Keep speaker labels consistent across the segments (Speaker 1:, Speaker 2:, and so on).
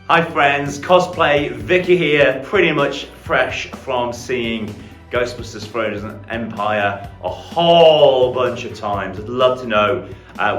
Speaker 1: Hi friends, Cosplay, Vicar here, pretty much fresh from seeing Ghostbusters Frozen Empire a whole bunch of times. I'd love to know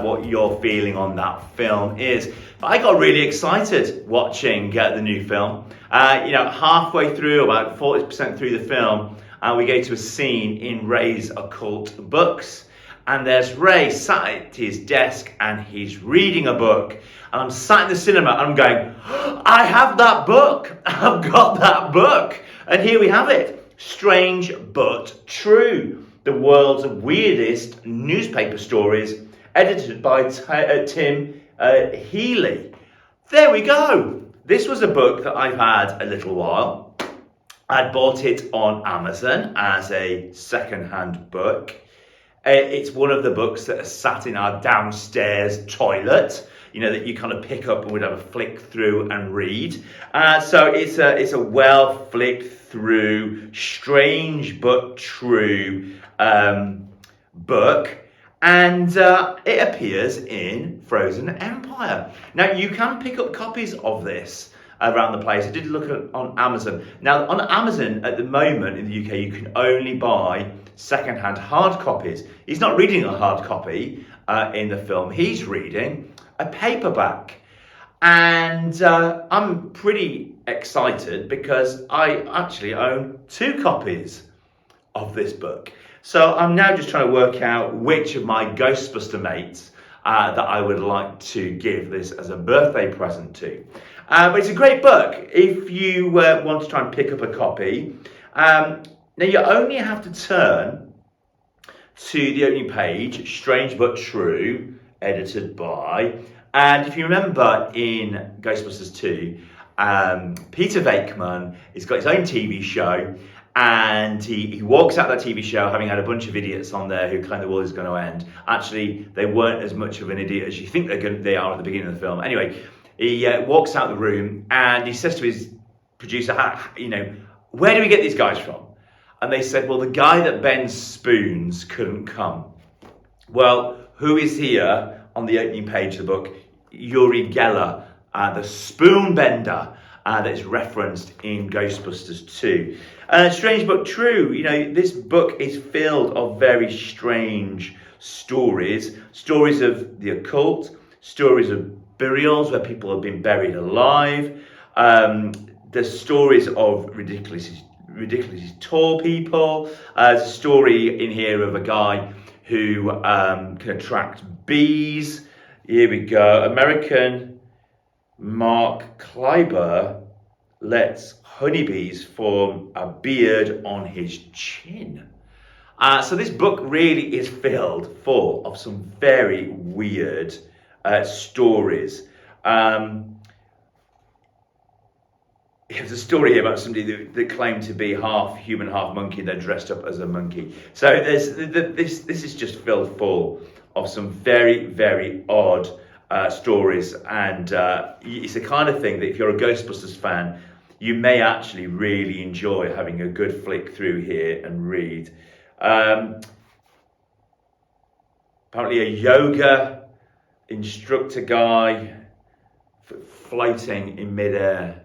Speaker 1: what your feeling on that film is. But I got really excited watching the new film. Halfway through, about 40% through the film, we go to a scene in Rays Occult books. And there's Ray sat at his desk and he's reading a book. And I'm sat in the cinema and I'm going, I have that book. I've got that book. And here we have it. Strange but True. The world's weirdest newspaper stories, edited by Tim Healy. There we go. This was a book that I've had a little while. I bought it on Amazon as a second-hand book. It's one of the books that are sat in our downstairs toilet, that you kind of pick up and would have a flick through and read. So it's a well flicked through, strange but true book. And it appears in Frozen Empire. Now, you can pick up copies of this around the place. I did look on Amazon. Now, on Amazon at the moment in the UK, you can only buy second-hand hard copies. He's not reading a hard copy in the film. He's reading a paperback. And I'm pretty excited because I actually own 2 copies of this book. So I'm now just trying to work out which of my Ghostbuster mates that I would like to give this as a birthday present to. But it's a great book if you want to try and pick up a copy. Now you only have to turn to the opening page, Strange but True, edited by, and if you remember in Ghostbusters 2, Peter Venkman has got his own TV show, and he walks out that TV show having had a bunch of idiots on there who claim the world is going to end. Actually, they weren't as much of an idiot as you think they are at the beginning of the film. Anyway, he walks out the room and he says to his producer, where do we get these guys from? And they said, well, the guy that bends spoons couldn't come. Well, who is here on the opening page of the book? Uri Geller, the spoon bender that is referenced in Ghostbusters 2. Strange but true, this book is filled of very strange stories of the occult, stories of burials where people have been buried alive, the stories of ridiculously tall people. There's a story in here of a guy who can attract bees. Here we go. American Mark Kleiber lets honeybees form a beard on his chin. So this book really is filled full of some very weird stories. There's a story here about somebody that claimed to be half human, half monkey, and they're dressed up as a monkey. So this is just filled full of some very, very odd stories, and it's the kind of thing that if you're a Ghostbusters fan, you may actually really enjoy having a good flick through here and read. Apparently a yoga instructor guy floating in midair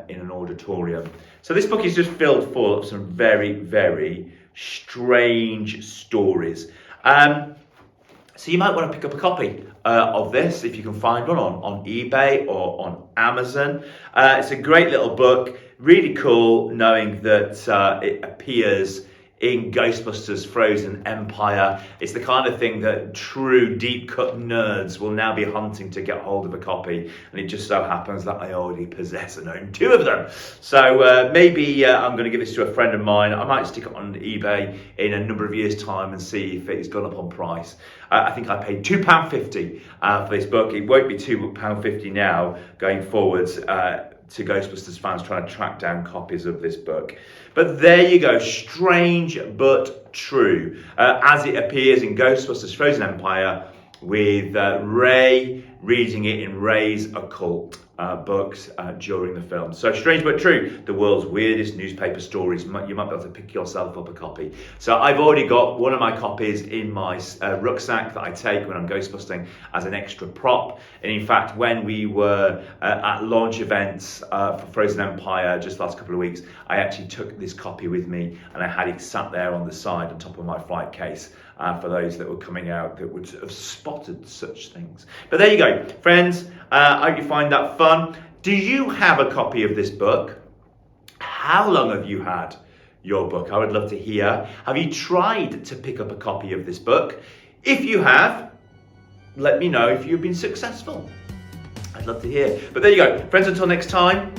Speaker 1: in an auditorium. So this book is just filled full of some very, very strange stories. So you might want to pick up a copy of this if you can find one on eBay or on Amazon. It's a great little book, really cool knowing that it appears in Ghostbusters Frozen Empire. It's the kind of thing that true deep-cut nerds will now be hunting to get hold of a copy, and it just so happens that I already possess and own 2 of them. So maybe I'm going to give this to a friend of mine. I might stick it on eBay in a number of years' time and see if it's gone up on price. I think I paid £2.50 for this book. It won't be £2.50 now going forwards to Ghostbusters fans trying to track down copies of this book. But there you go, Strange but True, as it appears in Ghostbusters Frozen Empire, with Ray reading it in Rays Occult books during the film. So strange but true, the world's weirdest newspaper stories. You might be able to pick yourself up a copy. So I've already got one of my copies in my rucksack that I take when I'm ghostbusting as an extra prop. And in fact, when we were at launch events for Frozen Empire just last couple of weeks, I actually took this copy with me and I had it sat there on the side on top of my flight case for those that were coming out that would have spotted such things. But there you go, friends. I hope you find that fun. Do you have a copy of this book? How long have you had your book? I would love to hear. Have you tried to pick up a copy of this book? If you have, let me know if you've been successful. I'd love to hear. But there you go. Friends, until next time,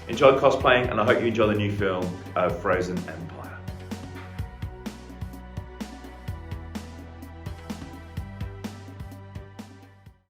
Speaker 1: enjoy cosplaying, and I hope you enjoy the new film, Frozen Empire.